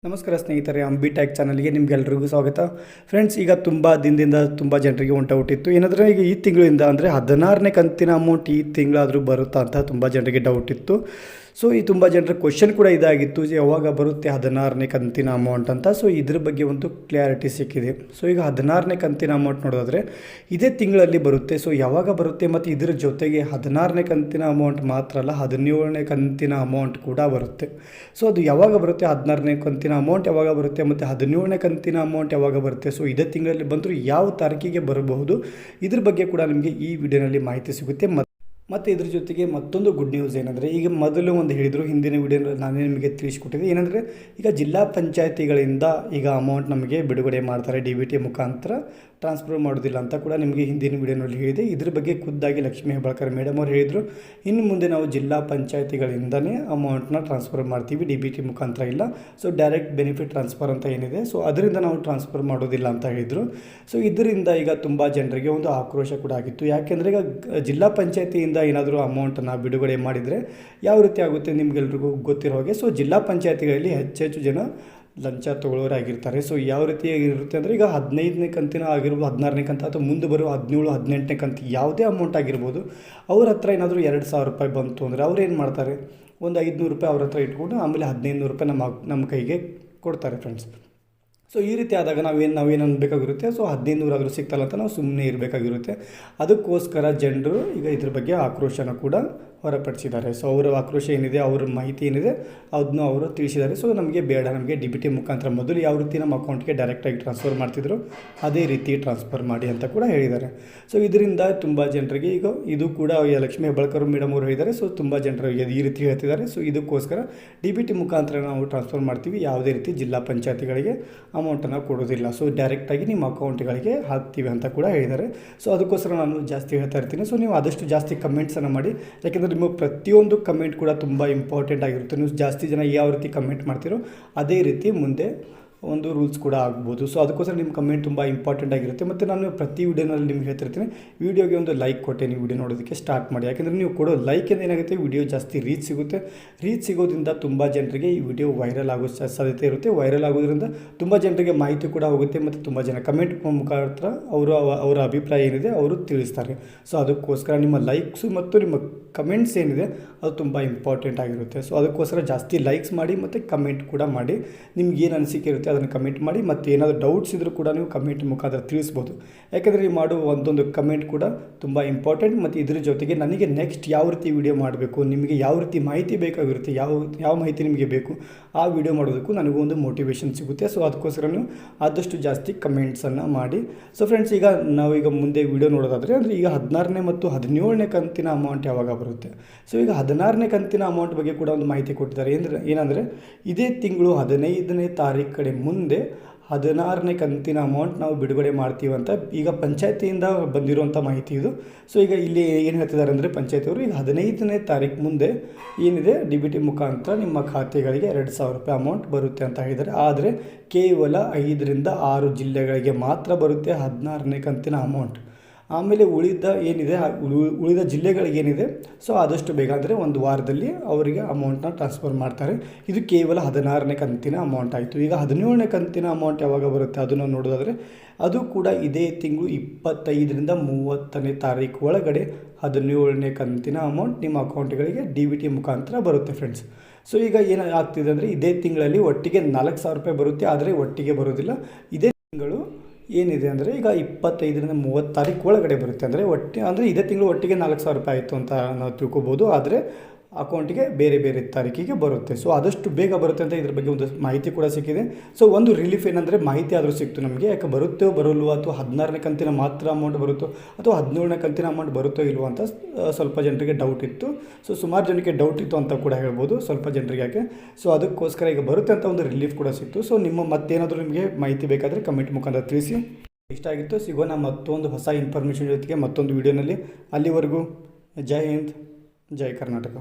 ನಮಸ್ಕಾರ ಸ್ನೇಹಿತರೆ, ಅಂಬಿ ಟ್ಯಾಕ್ ಚಾನಲ್ಗೆ ನಿಮಗೆಲ್ಲರಿಗೂ ಸ್ವಾಗತ. ಫ್ರೆಂಡ್ಸ್, ಈಗ ತುಂಬ ದಿನದಿಂದ ತುಂಬ ಜನರಿಗೆ ಹುಟ್ಟಿತ್ತು. ಏನಾದರೂ ಈಗ ಈ ತಿಂಗಳಿಂದ ಅಂದರೆ 16ನೇ ಕಂತಿನ ಅಮೌಂಟ್ ಈ ತಿಂಗಳಾದರೂ ಬರುತ್ತಾ ಅಂತ ತುಂಬ ಜನರಿಗೆ ಡೌಟ್ ಇತ್ತು. ಸೊ ಈ ತುಂಬ ಜನರ ಕ್ವಶನ್ ಕೂಡ ಇದಾಗಿತ್ತು, ಯಾವಾಗ ಬರುತ್ತೆ 16ನೇ ಕಂತಿನ ಅಮೌಂಟ್ ಅಂತ. ಸೊ ಇದ್ರ ಬಗ್ಗೆ ಒಂದು ಕ್ಲಾರಿಟಿ ಸಿಕ್ಕಿದೆ. ಸೊ ಈಗ 16ನೇ ಕಂತಿನ ಅಮೌಂಟ್ ನೋಡೋದಾದರೆ ಇದೇ ತಿಂಗಳಲ್ಲಿ ಬರುತ್ತೆ. ಸೊ ಯಾವಾಗ ಬರುತ್ತೆ ಮತ್ತು ಇದರ ಜೊತೆಗೆ 16ನೇ ಕಂತಿನ ಅಮೌಂಟ್ ಮಾತ್ರ ಅಲ್ಲ, 17ನೇ ಕಂತಿನ ಅಮೌಂಟ್ ಕೂಡ ಬರುತ್ತೆ. ಸೊ ಅದು ಯಾವಾಗ ಬರುತ್ತೆ, 16ನೇ ಕಂತಿನ ಅಮೌಂಟ್ ಯಾವಾಗ ಬರುತ್ತೆ ಮತ್ತು 17ನೇ ಕಂತಿನ ಅಮೌಂಟ್ ಯಾವಾಗ ಬರುತ್ತೆ, ಸೊ ಇದೇ ತಿಂಗಳಲ್ಲಿ ಬಂದರೂ ಯಾವ ತಾರೀಕಿಗೆ ಬರಬಹುದು, ಇದ್ರ ಬಗ್ಗೆ ಕೂಡ ನಿಮಗೆ ಈ ವಿಡಿಯೋನಲ್ಲಿ ಮಾಹಿತಿ ಸಿಗುತ್ತೆ. ಮತ್ತು ಇದ್ರ ಜೊತೆಗೆ ಮತ್ತೊಂದು ಗುಡ್ ನ್ಯೂಸ್ ಏನಂದರೆ, ಈಗ ಮೊದಲು ಒಂದು ಹೇಳಿದರು, ಹಿಂದಿನ ವಿಡಿಯೋನಲ್ಲಿ ನಾನೇ ನಿಮಗೆ ತಿಳಿಸ್ಕೊಟ್ಟಿದ್ದೆ. ಏನಂದರೆ ಈಗ ಜಿಲ್ಲಾ ಪಂಚಾಯತಿಗಳಿಂದ ಈಗ ಅಮೌಂಟ್ ನಮಗೆ ಬಿಡುಗಡೆ ಮಾಡ್ತಾರೆ, DBT ಮುಖಾಂತರ ಟ್ರಾನ್ಸ್ಫರ್ ಮಾಡೋದಿಲ್ಲ ಅಂತ ಕೂಡ ನಿಮಗೆ ಹಿಂದಿನ ವಿಡಿಯೋನಲ್ಲಿ ಹೇಳಿದೆ. ಇದ್ರ ಬಗ್ಗೆ ಖುದ್ದಾಗಿ ಲಕ್ಷ್ಮೀ ಹೆಬ್ಬಾಳ್ಕರ್ ಮೇಡಮ್ ಅವರು ಹೇಳಿದರು, ಇನ್ನು ಮುಂದೆ ನಾವು ಜಿಲ್ಲಾ ಪಂಚಾಯತಿಗಳಿಂದನೇ ಅಮೌಂಟ್ನ ಟ್ರಾನ್ಸ್ಫರ್ ಮಾಡ್ತೀವಿ, DBT ಮುಖಾಂತರ ಇಲ್ಲ. ಸೊ ಡೈರೆಕ್ಟ್ ಬೆನಿಫಿಟ್ ಟ್ರಾನ್ಸ್ಫರ್ ಅಂತ ಏನಿದೆ, ಸೊ ಅದರಿಂದ ನಾವು ಟ್ರಾನ್ಸ್ಫರ್ ಮಾಡೋದಿಲ್ಲ ಅಂತ ಹೇಳಿದರು. ಸೊ ಇದರಿಂದ ಈಗ ತುಂಬ ಜನರಿಗೆ ಒಂದು ಆಕ್ರೋಶ ಕೂಡ ಆಗಿತ್ತು. ಯಾಕೆಂದರೆ ಈಗ ಜಿಲ್ಲಾ ಪಂಚಾಯತಿಯಿಂದ ಏನಾದರೂ ಅಮೌಂಟನ್ನು ಬಿಡುಗಡೆ ಮಾಡಿದರೆ ಯಾವ ರೀತಿ ಆಗುತ್ತೆ ನಿಮಗೆಲ್ರಿಗೂ ಗೊತ್ತಿರೋ ಹಾಗೆ. ಸೊ ಜಿಲ್ಲಾ ಪಂಚಾಯತಿಗಳಲ್ಲಿ ಹೆಚ್ಚೆಚ್ಚು ಜನ ಲಂಚ ತೊಗೊಳ್ಳೋರಾಗಿರ್ತಾರೆ. ಸೊ ಯಾವ ರೀತಿ ಇರುತ್ತೆ ಅಂದರೆ, ಈಗ 15ನೇ ಕಂತಿನ ಆಗಿರ್ಬೋದು, 16ನೇ ಕಂತು ಅಥವಾ ಮುಂದೆ ಬರೋ 17, 18ನೇ ಕಂತು ಯಾವುದೇ ಅಮೌಂಟ್ ಆಗಿರ್ಬೋದು, ಅವ್ರ ಹತ್ರ ಏನಾದರೂ 2,000 ರೂಪಾಯಿ ಬಂತು ಅಂದರೆ ಅವ್ರು ಏನು ಮಾಡ್ತಾರೆ, ಒಂದು 500 ರೂಪಾಯಿ ಅವ್ರ ಹತ್ರ ಇಟ್ಕೊಂಡು ಆಮೇಲೆ 1,500 ರೂಪಾಯಿ ನಮ್ಮ ಕೈಗೆ ಕೊಡ್ತಾರೆ ಫ್ರೆಂಡ್ಸ್. ಸೊ ಈ ರೀತಿ ಆದಾಗ ನಾವೇನು ಅನ್ಬೇಕಾಗಿರುತ್ತೆ, ಸೊ 1,500 ಆದರೂ ಸಿಗ್ತಲ್ಲ ಅಂತ ನಾವು ಸುಮ್ಮನೆ ಇರಬೇಕಾಗಿರುತ್ತೆ. ಅದಕ್ಕೋಸ್ಕರ ಜನರು ಈಗ ಇದ್ರ ಬಗ್ಗೆ ಆಕ್ರೋಶನ ಕೂಡ ಹೊರಪಡಿಸಿದ್ದಾರೆ. ಸೊ ಅವರ ಆಕ್ರೋಶ ಏನಿದೆ, ಅವ್ರ ಮಾಹಿತಿ ಏನಿದೆ ಅದನ್ನು ಅವರು ತಿಳಿಸಿದ್ದಾರೆ. ಸೊ ನಮಗೆ ಬೇಡ, ನಮಗೆ DBT ಮುಖಾಂತರ ಮೊದಲು ಯಾವ ರೀತಿ ನಮ್ಮ ಅಕೌಂಟ್ಗೆ ಡೈರೆಕ್ಟಾಗಿ ಟ್ರಾನ್ಸ್ಫರ್ ಮಾಡ್ತಿದ್ರು ಅದೇ ರೀತಿ ಟ್ರಾನ್ಸ್ಫರ್ ಮಾಡಿ ಅಂತ ಕೂಡ ಹೇಳಿದ್ದಾರೆ. ಸೊ ಇದರಿಂದ ತುಂಬ ಜನರಿಗೆ ಈಗ ಇದು ಕೂಡ ಲಕ್ಷ್ಮೀ ಹೆಬ್ಬಾಳ್ಕರ್ ಮೇಡಮ್ ಅವರು ಹೇಳಿದ್ದಾರೆ. ಸೊ ತುಂಬ ಜನರು ಈ ರೀತಿ ಹೇಳ್ತಿದ್ದಾರೆ. ಸೊ ಇದಕ್ಕೋಸ್ಕರ DBT ಮುಖಾಂತರ ನಾವು ಟ್ರಾನ್ಸ್ಫರ್ ಮಾಡ್ತೀವಿ, ಯಾವುದೇ ರೀತಿ ಜಿಲ್ಲಾ ಪಂಚಾಯತಿಗಳಿಗೆ ಅಮೌಂಟನ್ನು ಕೊಡೋದಿಲ್ಲ. ಸೊ ಡೈರೆಕ್ಟಾಗಿ ನಿಮ್ಮ ಅಕೌಂಟ್ಗಳಿಗೆ ಹಾಕ್ತೀವಿ ಅಂತ ಕೂಡ ಹೇಳಿದ್ದಾರೆ. ಸೊ ಅದಕ್ಕೋಸ್ಕರ ನಾನು ಜಾಸ್ತಿ ಹೇಳ್ತಾ ಇರ್ತೀನಿ. ಸೊ ನೀವು ಆದಷ್ಟು ಜಾಸ್ತಿ ಕಮೆಂಟ್ಸನ್ನು ಮಾಡಿ, ಯಾಕೆಂದರೆ ನಿಮ್ಮ ಪ್ರತಿಯೊಂದು ಕಮೆಂಟ್ ಕೂಡ ತುಂಬ ಇಂಪಾರ್ಟೆಂಟ್ ಆಗಿರುತ್ತೆ. ನೀವು ಜಾಸ್ತಿ ಜನ ಯಾವ ರೀತಿ ಕಮೆಂಟ್ ಮಾಡ್ತೀರೋ ಅದೇ ರೀತಿ ಮುಂದೆ ಒಂದು ರೂಲ್ಸ್ ಕೂಡ ಆಗ್ಬೋದು. ಸೊ ಅದಕ್ಕೋಸ್ಕರ ನಿಮ್ಮ ಕಮೆಂಟ್ ತುಂಬ ಇಂಪಾರ್ಟೆಂಟ್ ಆಗಿರುತ್ತೆ. ಮತ್ತು ನಾನು ಪ್ರತಿ ವಿಡಿಯೋನಲ್ಲಿ ನಿಮ್ಗೆ ಹೇಳ್ತಿರ್ತೀನಿ, ವಿಡಿಯೋಗೆ ಒಂದು ಲೈಕ್ ಕೊಟ್ಟೆ ನೀವು ವಿಡಿಯೋ ನೋಡೋದಕ್ಕೆ ಸ್ಟಾರ್ಟ್ ಮಾಡಿ. ಯಾಕೆಂದರೆ ನೀವು ಕೊಡೋ ಲೈಕಿಂದ ಏನಾಗುತ್ತೆ, ವಿಡಿಯೋ ಜಾಸ್ತಿ ರೀಚ್ ಸಿಗುತ್ತೆ. ರೀಚ್ ಸಿಗೋದ್ರಿಂದ ತುಂಬ ಜನರಿಗೆ ಈ ವಿಡಿಯೋ ವೈರಲ್ ಆಗೋ ಸಾಧ್ಯತೆ ಇರುತ್ತೆ. ವೈರಲ್ ಆಗೋದ್ರಿಂದ ತುಂಬ ಜನರಿಗೆ ಮಾಹಿತಿ ಕೂಡ ಹೋಗುತ್ತೆ ಮತ್ತು ತುಂಬ ಜನ ಕಮೆಂಟ್ ಮುಖಾಂತರ ಅವರ ಅಭಿಪ್ರಾಯ ಏನಿದೆ ಅವರು ತಿಳಿಸ್ತಾರೆ. ಸೊ ಅದಕ್ಕೋಸ್ಕರ ನಿಮ್ಮ ಲೈಕ್ಸು ಮತ್ತು ನಿಮ್ಮ ಕಮೆಂಟ್ಸ್ ಏನಿದೆ ಅದು ತುಂಬ ಇಂಪಾರ್ಟೆಂಟ್ ಆಗಿರುತ್ತೆ. ಸೊ ಅದಕ್ಕೋಸ್ಕರ ಜಾಸ್ತಿ ಲೈಕ್ಸ್ ಮಾಡಿ ಮತ್ತು ಕಮೆಂಟ್ ಕೂಡ ಮಾಡಿ. ನಿಮ್ಗೆ ಏನು ಅನಿಸಿಕೆ ಇರುತ್ತೆ ಅದನ್ನು ಕಮೆಂಟ್ ಮಾಡಿ. ಮತ್ತು ಏನಾದರೂ ಡೌಟ್ಸ್ ಇದ್ದರೂ ಕೂಡ ನೀವು ಕಮೆಂಟ್ ಮುಖಾಂತರ ತಿಳಿಸ್ಬೋದು. ಯಾಕೆಂದರೆ ನೀವು ಮಾಡುವ ಒಂದೊಂದು ಕಮೆಂಟ್ ಕೂಡ ತುಂಬ ಇಂಪಾರ್ಟೆಂಟ್. ಮತ್ತು ಇದ್ರ ಜೊತೆಗೆ ನನಗೆ ನೆಕ್ಸ್ಟ್ ಯಾವ ರೀತಿ ವಿಡಿಯೋ ಮಾಡಬೇಕು, ನಿಮಗೆ ಯಾವ ರೀತಿ ಮಾಹಿತಿ ಬೇಕಾಗಿರುತ್ತೆ, ಯಾವ ಮಾಹಿತಿ ನಿಮಗೆ ಬೇಕು ಆ ವಿಡಿಯೋ ಮಾಡೋದಕ್ಕೂ ನನಗೂ ಒಂದು ಮೋಟಿವೇಶನ್ ಸಿಗುತ್ತೆ. ಸೊ ಅದಕ್ಕೋಸ್ಕರ ನೀವು ಆದಷ್ಟು ಜಾಸ್ತಿ ಕಮೆಂಟ್ಸನ್ನು ಮಾಡಿ. ಸೊ ಫ್ರೆಂಡ್ಸ್, ಈಗ ನಾವೀಗ ಮುಂದೆ ವಿಡಿಯೋ ನೋಡೋದಾದರೆ, ಅಂದರೆ ಈಗ 16ನೇ ಮತ್ತು 17ನೇ ಕಂತಿನ ಅಮೌಂಟ್ ಯಾವಾಗ ಬರುತ್ತೆ. ಸೊ ಈಗ 16ನೇ ಕಂತಿನ ಅಮೌಂಟ್ ಬಗ್ಗೆ ಕೂಡ ಒಂದು ಮಾಹಿತಿ ಕೊಟ್ಟಿದ್ದಾರೆ. ಏನಂದರೆ ಇದೇ ತಿಂಗಳು 15ನೇ ತಾರೀಕು ಕಡೆ ಮುಂದೆ 16ನೇ ಕಂತಿನ ಅಮೌಂಟ್ ನಾವು ಬಿಡುಗಡೆ ಮಾಡ್ತೀವಿ ಅಂತ ಈಗ ಪಂಚಾಯತಿಯಿಂದ ಬಂದಿರುವಂಥ ಮಾಹಿತಿ ಇದು. ಸೊ ಈಗ ಇಲ್ಲಿ ಏನು ಹೇಳ್ತಿದ್ದಾರೆ ಅಂದರೆ, ಪಂಚಾಯತಿಯವರು ಈಗ 15ನೇ ತಾರೀಕು ಮುಂದೆ ಏನಿದೆ DBT ಮುಖಾಂತರ ನಿಮ್ಮ ಖಾತೆಗಳಿಗೆ 2,000 ರೂಪಾಯಿ ಅಮೌಂಟ್ ಬರುತ್ತೆ ಅಂತ ಹೇಳಿದ್ದಾರೆ. ಆದರೆ ಕೇವಲ 5ರಿಂದ 6 ಜಿಲ್ಲೆಗಳಿಗೆ ಮಾತ್ರ ಬರುತ್ತೆ 16ನೇ ಕಂತಿನ ಅಮೌಂಟ್. ಆಮೇಲೆ ಉಳಿದ ಜಿಲ್ಲೆಗಳಿಗೇನಿದೆ, ಸೊ ಆದಷ್ಟು ಬೇಗ ಅಂದರೆ ಒಂದು ವಾರದಲ್ಲಿ ಅವರಿಗೆ ಅಮೌಂಟ್ನ ಟ್ರಾನ್ಸ್ಫರ್ ಮಾಡ್ತಾರೆ. ಇದು ಕೇವಲ 16ನೇ ಕಂತಿನ ಅಮೌಂಟ್ ಆಯಿತು. ಈಗ 17ನೇ ಕಂತಿನ ಅಮೌಂಟ್ ಯಾವಾಗ ಬರುತ್ತೆ ಅದನ್ನು ನೋಡೋದಾದರೆ, ಅದು ಕೂಡ ಇದೇ ತಿಂಗಳು 25ರಿಂದ 30ನೇ ತಾರೀಕು ಒಳಗಡೆ 17ನೇ ಕಂತಿನ ಅಮೌಂಟ್ ನಿಮ್ಮ ಅಕೌಂಟ್ಗಳಿಗೆ DBT ಮುಖಾಂತರ ಬರುತ್ತೆ ಫ್ರೆಂಡ್ಸ್. ಸೊ ಈಗ ಏನಾಗ್ತಿದೆ ಅಂದರೆ, ಇದೇ ತಿಂಗಳಲ್ಲಿ ಒಟ್ಟಿಗೆ 4,000 ರೂಪಾಯಿ ಬರುತ್ತೆ, ಆದರೆ ಒಟ್ಟಿಗೆ ಬರೋದಿಲ್ಲ. ಇದೇ ತಿಂಗಳು ಏನಿದೆ ಅಂದರೆ ಈಗ 25ರಿಂದ 30 ತಾರೀಕು ಒಳಗಡೆ ಬರುತ್ತೆ. ಅಂದರೆ ಇದೇ ತಿಂಗಳು ಒಟ್ಟಿಗೆ 4,000 ರೂಪಾಯಿ ಆಯಿತು ಅಂತ ನಾವು ತಿಳ್ಕೊಬೋದು. ಆದರೆ ಅಕೌಂಟಿಗೆ ಬೇರೆ ಬೇರೆ ತಾರೀಕಿಗೆ ಬರುತ್ತೆ. ಸೊ ಆದಷ್ಟು ಬೇಗ ಬರುತ್ತೆ ಅಂತ ಇದ್ರ ಬಗ್ಗೆ ಒಂದು ಮಾಹಿತಿ ಕೂಡ ಸಿಕ್ಕಿದೆ. ಸೊ ಒಂದು ರಿಲೀಫ್ ಏನಂದರೆ, ಮಾಹಿತಿ ಆದರೂ ಸಿಕ್ತು ನಮಗೆ. ಯಾಕೆ ಬರುತ್ತೋ ಬರೋಲ್ವೋ, ಅಥವಾ 16ನೇ ಕಂತಿನ ಮಾತ್ರ ಅಮೌಂಟ್ ಬರುತ್ತೋ ಅಥವಾ 17ನೇ ಕಂತಿನ ಅಮೌಂಟ್ ಬರುತ್ತೋ ಇಲ್ವೋ ಅಂತ ಸ್ವಲ್ಪ ಜನರಿಗೆ ಡೌಟ್ ಇತ್ತು. ಸೊ ಸುಮಾರು ಜನಕ್ಕೆ ಡೌಟ್ ಇತ್ತು ಅಂತ ಕೂಡ ಹೇಳ್ಬೋದು, ಸ್ವಲ್ಪ ಜನರಿಗೆ. ಯಾಕೆ ಸೊ ಅದಕ್ಕೋಸ್ಕರ ಈಗ ಬರುತ್ತೆ ಅಂತ ಒಂದು ರಿಲೀಫ್ ಕೂಡ ಸಿಕ್ತು. ಸೊ ಮತ್ತೇನಾದರೂ ನಿಮಗೆ ಮಾಹಿತಿ ಬೇಕಾದರೆ ಕಮೆಂಟ್ ಮುಖಾಂತರ ತಿಳಿಸಿ. ಇಷ್ಟ ಆಗಿತ್ತು, ಸಿಗೋಣ ಮತ್ತೊಂದು ಹೊಸ ಇನ್ಫಾರ್ಮೇಷನ್ ಜೊತೆಗೆ ಮತ್ತೊಂದು ವಿಡಿಯೋನಲ್ಲಿ. ಅಲ್ಲಿವರೆಗೂ ಜೈ ಹಿಂದ್, ಜೈ ಕರ್ನಾಟಕ.